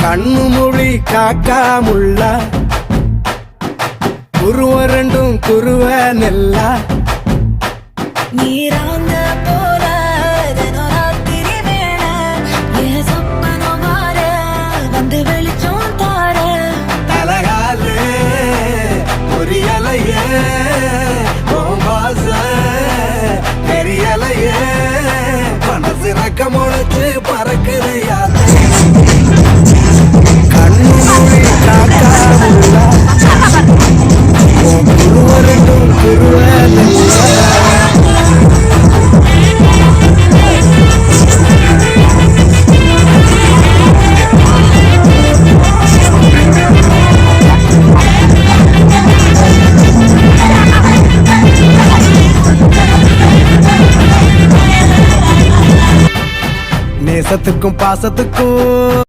கண்ணு மொழி காக்காமுள்ள குருவ ரெண்டும் குருவ நெல்லா நீராங்க போல ராத்திரி வேண என் சொப்பனம் மாற வந்து வெளிச்சம் தார தலகாலே பொரியலையே வாச பெரியலையே மனசு ரக்க முளைச்சு பறக்குதையா கண்ணு மொழி காக்காமுள்ள குருவ ரெண்டும் குருவ நெல்லா நேசத்துக்கும் பாசத்துக்கும்